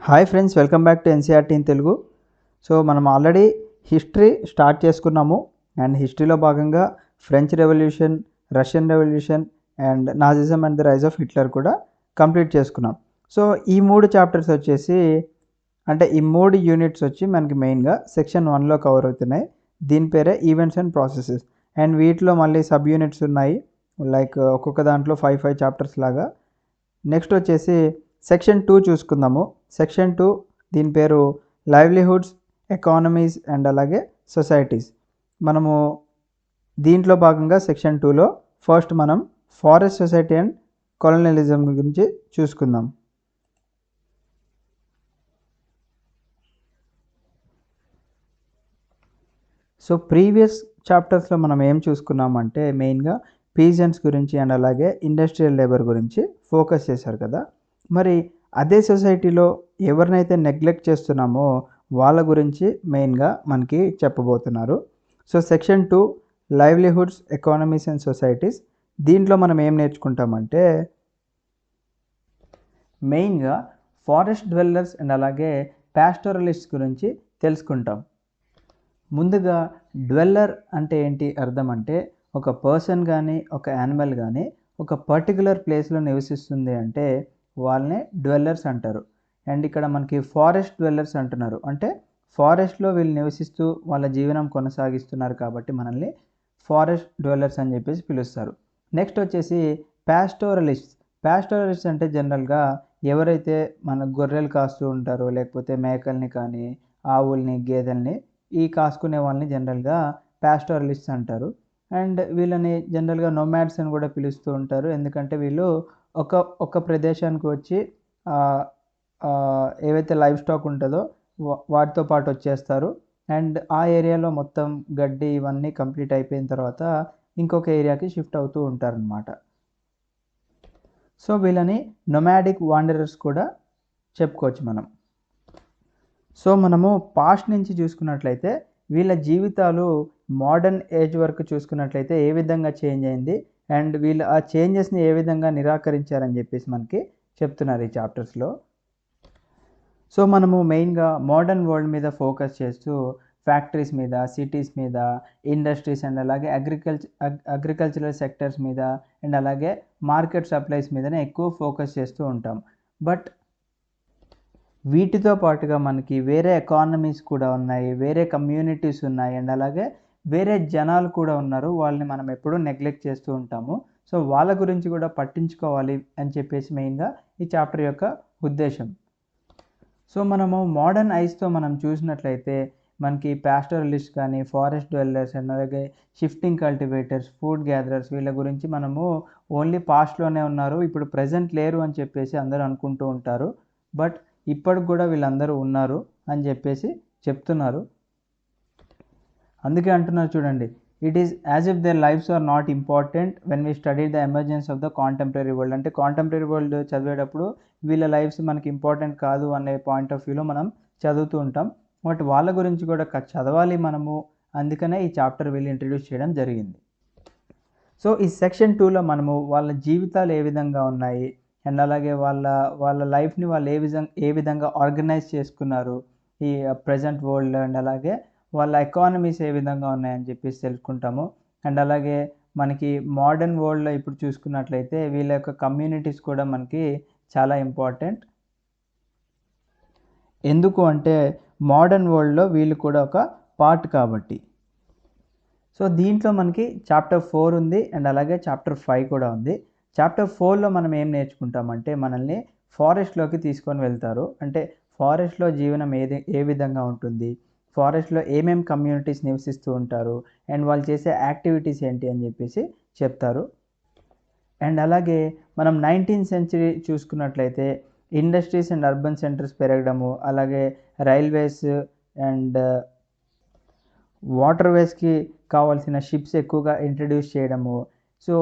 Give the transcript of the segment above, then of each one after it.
Hi friends, welcome back to NCERT in Telugu. So మనం already history start చేసుకున్నాము. And హిస్టరీలో భాగంగా French revolution, Russian revolution and nazism and the rise of Hitler కూడా complete చేసుకున్నాం. So ఈ 3 chapters వచ్చేసి ఈ 3 యూనిట్స్ వచ్చి మనకి మెయిన్గా సెక్షన్ 1లో కవర్ అవుతున్నాయి. దీని పేరే ఈవెంట్స్ అండ్ ప్రాసెసెస్. అండ్ వీటిలో మళ్ళీ సబ్ యూనిట్స్ ఉన్నాయి, లైక్ ఒక్కొక్క దాంట్లో 5 చాప్టర్స్ లాగా. నెక్స్ట్ వచ్చేసి సెక్షన్ 2 చూసుకుందాము. సెక్షన్ 2 దీని పేరు లైవ్లీహుడ్స్, ఎకానమీస్ అండ్ అలాగే సొసైటీస్. మనము దీంట్లో భాగంగా సెక్షన్ 2లో ఫస్ట్ మనం ఫారెస్ట్ సొసైటీ అండ్ కొలోనియలిజం గురించి చూసుకుందాం. సో ప్రీవియస్ చాప్టర్స్లో మనం ఏం చూసుకున్నామంటే మెయిన్గా పీజెంట్స్ గురించి అండ్ అలాగే ఇండస్ట్రియల్ లేబర్ గురించి ఫోకస్ చేశారు కదా. మరి అదే సొసైటీలో ఎవరినైతే నెగ్లెక్ట్ చేస్తున్నామో వాళ్ళ గురించి మెయిన్గా మనకి చెప్పబోతున్నారు. So section 2 livelihoods, economies and societies. దీంట్లో మనం ఏం నేర్చుకుంటామంటే మెయిన్గా ఫారెస్ట్ డ్వెల్లర్స్ అండ్ అలాగే పాస్టోరలిస్ట్స్ గురించి తెలుసుకుంటాం. ముందుగా డ్వెల్లర్ అంటే ఏంటి అర్థం అంటే ఒక పర్సన్ కానీ ఒక యానిమల్ కానీ ఒక పర్టికులర్ ప్లేస్లో నివసిస్తుంది అంటే వాళ్ళనే డ్వెల్లర్స్ అంటారు. అండ్ ఇక్కడ మనకి ఫారెస్ట్ డ్వెల్లర్స్ అంటున్నారు, అంటే ఫారెస్ట్లో వీళ్ళు నివసిస్తూ వాళ్ళ జీవనం కొనసాగిస్తున్నారు కాబట్టి మనల్ని ఫారెస్ట్ డ్వెల్లర్స్ అని చెప్పేసి పిలుస్తారు. నెక్స్ట్ వచ్చేసి పాస్టోరలిస్ట్స్. పాస్టోరలిస్ట్స్ అంటే జనరల్గా ఎవరైతే మన గొర్రెలు కాస్తూ ఉంటారో లేకపోతే మేకల్ని కానీ ఆవుల్ని, గేదెల్ని ఈ కాసుకునే వాళ్ళని జనరల్గా పాస్టోరలిస్ట్స్ అంటారు. అండ్ వీళ్ళని జనరల్గా నోమాడ్స్ అని కూడా పిలుస్తూ ఉంటారు, ఎందుకంటే వీళ్ళు ఒక ప్రదేశానికి వచ్చి ఏవైతే లైవ్ స్టాక్ ఉంటుందో వాటితో పాటు వచ్చేస్తారు. అండ్ ఆ ఏరియాలో మొత్తం గడ్డి ఇవన్నీ కంప్లీట్ అయిపోయిన తర్వాత ఇంకొక ఏరియాకి షిఫ్ట్ అవుతూ ఉంటారనమాట. సో వీళ్ళని నొమాడిక్ వాండరర్స్ కూడా చెప్పుకోవచ్చు మనం. సో మనము పాస్ట్ నుంచి చూసుకున్నట్లయితే వీళ్ళ జీవితాలు మోడర్న్ ఏజ్ వరకు చూసుకున్నట్లయితే ఏ విధంగా చేంజ్ అయింది అండ్ వీళ్ళు ఆ చేంజెస్ని ఏ విధంగా నిరాకరించారని చెప్పేసి మనకి చెప్తున్నారు ఈ చాప్టర్స్లో. సో మనము మెయిన్గా మోడర్న్ వరల్డ్ మీద ఫోకస్ చేస్తూ ఫ్యాక్టరీస్ మీద, సిటీస్ మీద, ఇండస్ట్రీస్ అండ్ అలాగే అగ్రికల్చరల్ సెక్టర్స్ మీద అండ్ అలాగే మార్కెట్ సప్లైస్ మీదనే ఎక్కువ ఫోకస్ చేస్తూ ఉంటాం. బట్ వీటితో పాటుగా మనకి వేరే ఎకానమీస్ కూడా ఉన్నాయి, వేరే కమ్యూనిటీస్ ఉన్నాయి అండ్ అలాగే వేరే జనాలు కూడా ఉన్నారు, వాళ్ళని మనం ఎప్పుడూ నెగ్లెక్ట్ చేస్తూ ఉంటాము. సో వాళ్ళ గురించి కూడా పట్టించుకోవాలి అని చెప్పేసి మెయిన్గా ఈ చాప్టర్ యొక్క ఉద్దేశం. సో మనము మోడర్న్ ఐస్తో మనం చూసినట్లయితే మనకి పాస్టోరలిస్ట్ కానీ ఫారెస్ట్ డ్వెల్లర్స్ అండ్ అలాగే షిఫ్టింగ్ కల్టివేటర్స్, ఫుడ్ గ్యాదరర్స్ వీళ్ళ గురించి మనము ఓన్లీ పాస్ట్లోనే ఉన్నారు, ఇప్పుడు ప్రజెంట్ లేరు అని చెప్పేసి అందరూ అనుకుంటూ ఉంటారు. బట్ ఇప్పటికి కూడా వీళ్ళందరూ ఉన్నారు అని చెప్పేసి చెప్తున్నారు. అందుకే అంటున్నారు చూడండి, it is as if their lives are not important when we study the emergence of the contemporary world. అంటే కాంటెంపరీ వరల్డ్ చదివేటప్పుడు వీళ్ళ లైఫ్స్ మనకి ఇంపార్టెంట్ కాదు అనే పాయింట్ ఆఫ్ వ్యూలో మనం చదువుతూ ఉంటాం. బట్ వాళ్ళ గురించి కూడా చదవాలి మనము, అందుకనే ఈ చాప్టర్ వీళ్ళు ఇంట్రడ్యూస్ చేయడం జరిగింది. సో ఈ సెక్షన్ 2లో మనము వాళ్ళ జీవితాలు ఏ విధంగా ఉన్నాయి అండ్ అలాగే వాళ్ళ లైఫ్ని వాళ్ళు ఏ విధంగా ఆర్గనైజ్ చేసుకున్నారు ఈ ప్రజెంట్ వరల్డ్ అండ్ అలాగే వాళ్ళ ఎకానమీస్ ఏ విధంగా ఉన్నాయని చెప్పేసి తెలుసుకుంటాము. అండ్ అలాగే మనకి మోడర్న్ వరల్డ్లో ఇప్పుడు చూసుకున్నట్లయితే వీళ్ళ యొక్క కమ్యూనిటీస్ కూడా మనకి చాలా ఇంపార్టెంట్. ఎందుకు అంటే మోడర్న్ వరల్డ్లో వీళ్ళు కూడా ఒక పార్ట్ కాబట్టి. సో దీంట్లో మనకి చాప్టర్ 4 ఉంది అండ్ అలాగే చాప్టర్ 5 కూడా ఉంది. చాప్టర్ 4లో మనం ఏం నేర్చుకుంటామంటే మనల్ని ఫారెస్ట్లోకి తీసుకొని వెళ్తారు, అంటే ఫారెస్ట్లో జీవనం ఏ విధంగా ఉంటుంది, ఫారెస్ట్లో ఏమేమి కమ్యూనిటీస్ నివసిస్తూ ఉంటారు అండ్ వాళ్ళు చేసే యాక్టివిటీస్ ఏంటి అని చెప్పేసి చెప్తారు. అండ్ అలాగే మనం 19th సెంచరీ చూసుకున్నట్లయితే ఇండస్ట్రీస్ అండ్ అర్బన్ సెంటర్స్ పెరగడము, అలాగే రైల్వేస్ అండ్ వాటర్వేస్కి కావాల్సిన షిప్స్ ఎక్కువగా ఇంట్రడ్యూస్ చేయడము. సో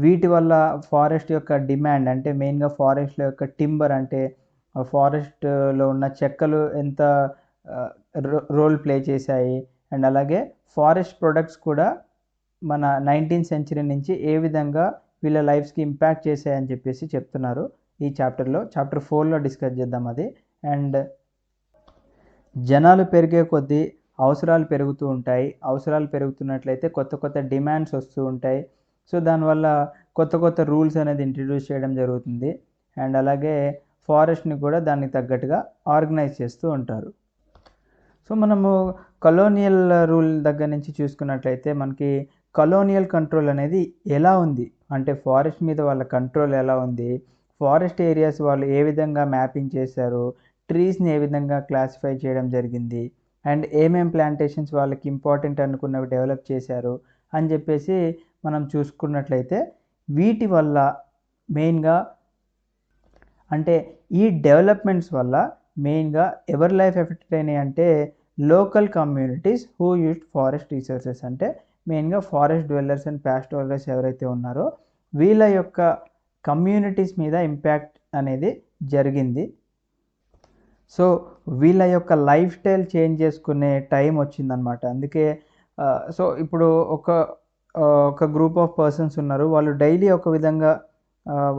వీటి వల్ల ఫారెస్ట్ యొక్క డిమాండ్, అంటే మెయిన్గా ఫారెస్ట్లో యొక్క టింబర్, అంటే ఫారెస్ట్లో ఉన్న చెక్కలు ఎంత రోల్ ప్లే చేశాయి అండ్ అలాగే ఫారెస్ట్ ప్రొడక్ట్స్ కూడా మన 19th సెంచరీ నుంచి ఏ విధంగా వీళ్ళ లైఫ్స్కి ఇంపాక్ట్ చేశాయని చెప్పేసి చెప్తున్నారు ఈ చాప్టర్లో. చాప్టర్ 4లో డిస్కస్ చేద్దాం అది. అండ్ జనాలు పెరిగే కొద్దీ అవసరాలు పెరుగుతూ ఉంటాయి. అవసరాలు పెరుగుతున్నట్లయితే కొత్త కొత్త డిమాండ్స్ వస్తూ ఉంటాయి. సో దానివల్ల కొత్త కొత్త రూల్స్ అనేది ఇంట్రడ్యూస్ చేయడం జరుగుతుంది. అండ్ అలాగే ఫారెస్ట్ని కూడా దానికి తగ్గట్టుగా ఆర్గనైజ్ చేస్తూ ఉంటారు. సో మనము కలోనియల్ రూల్ దగ్గర నుంచి చూసుకున్నట్లయితే మనకి కలోనియల్ కంట్రోల్ అనేది ఎలా ఉంది అంటే ఫారెస్ట్ మీద వాళ్ళ కంట్రోల్ ఎలా ఉంది, ఫారెస్ట్ ఏరియాస్ వాళ్ళు ఏ విధంగా మ్యాపింగ్ చేశారు, ట్రీస్ని ఏ విధంగా క్లాసిఫై చేయడం జరిగింది, అండ్ ఏమేం ప్లాంటేషన్స్ వాళ్ళకి ఇంపార్టెంట్ అనుకున్నవి డెవలప్ చేశారు అని చెప్పేసి మనం చూసుకున్నట్లయితే వీటి వల్ల మెయిన్గా అంటే ఈ డెవలప్మెంట్స్ వల్ల మెయిన్గా ఎవరి లైఫ్ ఎఫెక్ట్ అయినాయి అంటే local communities who used forest resources అంటే మెయిన్గా ఫారెస్ట్ డ్వెల్లర్స్ అండ్ పాస్టోరలిస్ట్ ఎవరైతే ఉన్నారో వీళ్ళ యొక్క కమ్యూనిటీస్ మీద ఇంపాక్ట్ అనేది జరిగింది. సో వీళ్ళ యొక్క లైఫ్ స్టైల్ చేంజ్ చేసుకునే టైం వచ్చిందనమాట. అందుకే సో ఇప్పుడు ఒక గ్రూప్ ఆఫ్ పర్సన్స్ ఉన్నారు, వాళ్ళు డైలీ ఒక విధంగా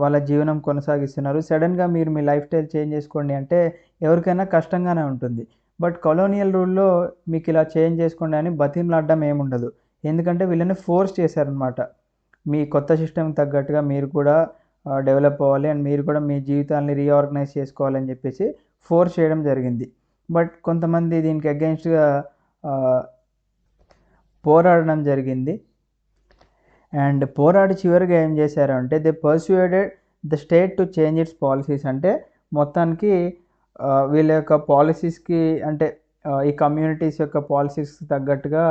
వాళ్ళ జీవనం కొనసాగిస్తున్నారు. సడన్గా మీరు మీ లైఫ్ స్టైల్ చేంజ్ చేసుకోండి అంటే ఎవరికైనా కష్టంగానే ఉంటుంది. బట్ కొలోనియల్ రూల్లో మీకు ఇలా చేంజ్ చేసుకోండి అని బతిమలాడడం ఏముండదు. ఎందుకంటే వీళ్ళని ఫోర్స్ చేశారనమాట. మీ కొత్త సిస్టమ్కి తగ్గట్టుగా మీరు కూడా డెవలప్ అవ్వాలి అండ్ మీరు కూడా మీ జీవితాన్ని రీఆర్గనైజ్ చేసుకోవాలని చెప్పేసి ఫోర్స్ చేయడం జరిగింది. బట్ కొంతమంది దీనికి అగెన్స్ట్గా పోరాడడం జరిగింది. అండ్ పోరాడి చివరిగా ఏం చేశారు అంటే they persuaded the state to change its policies అంటే మొత్తానికి వీళ్ళ యొక్క పాలసీస్కి అంటే ఈ కమ్యూనిటీస్ యొక్క పాలసీస్కి తగ్గట్టుగా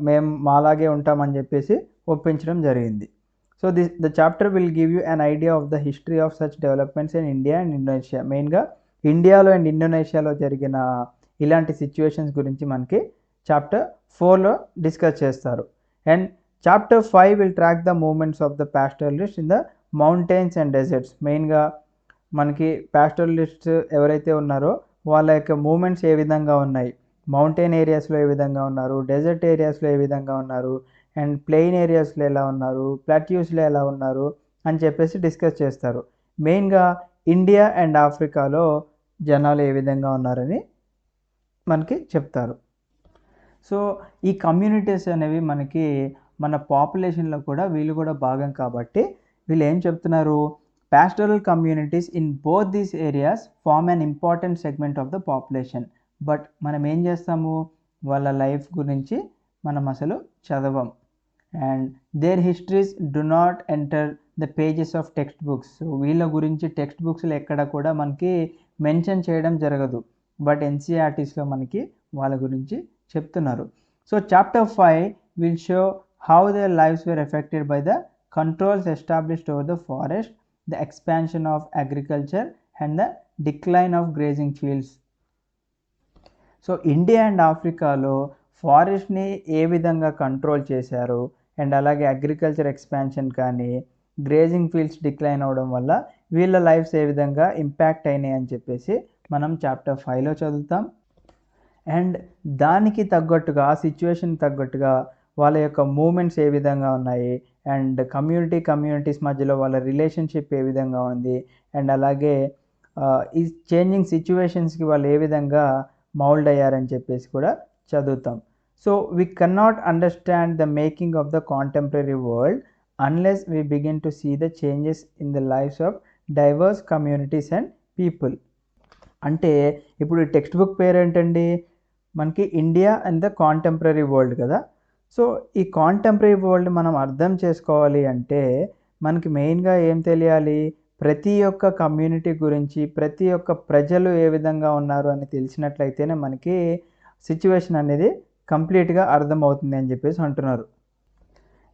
మేము మాలాగే ఉంటామని చెప్పేసి ఒప్పించడం జరిగింది. So the chapter will give you an idea of the history of such developments in India and Indonesia. మెయిన్గా ఇండియాలో అండ్ ఇండోనేషియాలో జరిగిన ఇలాంటి సిచ్యువేషన్స్ గురించి మనకి చాప్టర్ 4లో డిస్కస్ చేస్తారు. And chapter 5 will track the movements of the pastoralist in the mountains and deserts. మెయిన్గా మనకి పాస్టరలిస్ట్స్ ఎవరైతే ఉన్నారో వాళ్ళ యొక్క మూమెంట్స్ ఏ విధంగా ఉన్నాయి, మౌంటైన్ ఏరియాస్లో ఏ విధంగా ఉన్నారు, డెజర్ట్ ఏరియాస్లో ఏ విధంగా ఉన్నారు, అండ్ ప్లెయిన్ ఏరియాస్లో ఎలా ఉన్నారు, ప్లాట్యూస్లో ఎలా ఉన్నారు అని చెప్పేసి డిస్కస్ చేస్తారు. మెయిన్గా ఇండియా అండ్ ఆఫ్రికాలో జనాలు ఏ విధంగా ఉన్నారని మనకి చెప్తారు. సో ఈ కమ్యూనిటీస్ అనేవి మనకి మన పాపులేషన్లో కూడా వీళ్ళు కూడా భాగం కాబట్టి వీళ్ళు ఏం చెప్తున్నారు, pastoral communities in both these areas form an important segment of the population. But మనం ఏం చేస్తాము, వాళ్ళ లైఫ్ గురించి మనం అసలు చదవం. And their histories do not enter the pages of textbooks. వీళ్ళ గురించి టెక్స్ట్ బుక్స్లో ఎక్కడ కూడా మనకి మెన్షన్ చేయడం జరగదు. బట్ ఎన్సీఆర్టీస్లో మనకి వాళ్ళ గురించి చెప్తున్నారు. So chapter 5 will show how their lives were affected by the controls established over the forest, the expansion of agriculture and the decline of grazing fields. So India and ఆఫ్రికాలో ఫారెస్ట్ని ఏ విధంగా control చేశారు and అలాగే agriculture expansion కానీ grazing fields decline అవ్వడం వల్ల వీళ్ళ lifes ఏ విధంగా impact అయినాయి అని చెప్పేసి మనం చాప్టర్ 5లో చదువుతాం. అండ్ దానికి తగ్గట్టుగా ఆ సిచ్యువేషన్ తగ్గట్టుగా వాళ్ళ యొక్క మూమెంట్స్ ఏ విధంగా ఉన్నాయి అండ్ కమ్యూనిటీస్ మధ్యలో వాళ్ళ రిలేషన్షిప్ ఏ విధంగా ఉంది అండ్ అలాగే ఈ చేంజింగ్ సిచ్యువేషన్స్కి వాళ్ళు ఏ విధంగా మౌల్డ్ అయ్యారని చెప్పేసి కూడా చదువుతాం. So we cannot understand the making of the contemporary world unless we begin to see the changes in the lives of diverse communities and people. అంటే ఇప్పుడు ఈ టెక్స్ట్ బుక్ పేరు ఏంటండి, మనకి India and the contemporary world కదా. So ఈ contemporary world మనం అర్థం చేసుకోవాలి అంటే మనకి మెయిన్గా ఏం తెలియాలి, ప్రతి ఒక్క కమ్యూనిటీ గురించి ప్రతి ఒక్క ప్రజలు ఏ విధంగా ఉన్నారు అని తెలిసినట్లయితేనే మనకి సిచ్యువేషన్ అనేది కంప్లీట్గా అర్థమవుతుంది అని చెప్పేసి అంటున్నారు.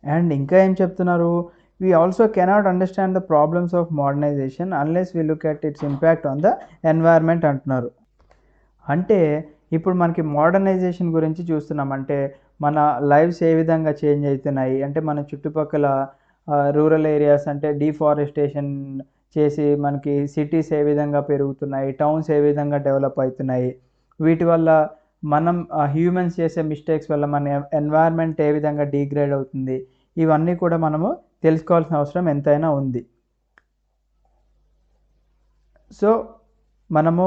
అండ్ ఇంకా ఏం చెప్తున్నారు, we also cannot understand the problems of modernization unless we look at its impact on the environment అంటున్నారు. అంటే ఇప్పుడు మనకి మోడర్నైజేషన్ గురించి చూస్తున్నాం, అంటే మన లైఫ్స్ ఏ విధంగా చేంజ్ అవుతున్నాయి అంటే మన చుట్టుపక్కల రూరల్ ఏరియాస్ అంటే డిఫారెస్టేషన్ చేసి మనకి సిటీస్ ఏ విధంగా పెరుగుతున్నాయి, టౌన్స్ ఏ విధంగా డెవలప్ అవుతున్నాయి, వీటి వల్ల మనం హ్యూమన్స్ చేసే మిస్టేక్స్ వల్ల మన ఎన్వైర్న్మెంట్ ఏ విధంగా డిగ్రేడ్ అవుతుంది, ఇవన్నీ కూడా మనము తెలుసుకోవాల్సిన అవసరం ఎంతైనా ఉంది. సో మనము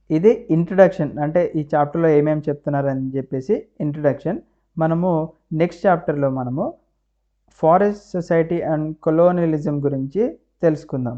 ఇది ఇంట్రడక్షన్, అంటే ఈ చాప్టర్లో ఏమేమి చెప్తున్నారని చెప్పేసి ఇంట్రడక్షన్. మనము నెక్స్ట్ చాప్టర్లో మనము ఫారెస్ట్ సొసైటీ అండ్ కొలోనియలిజం గురించి తెలుసుకుందాం.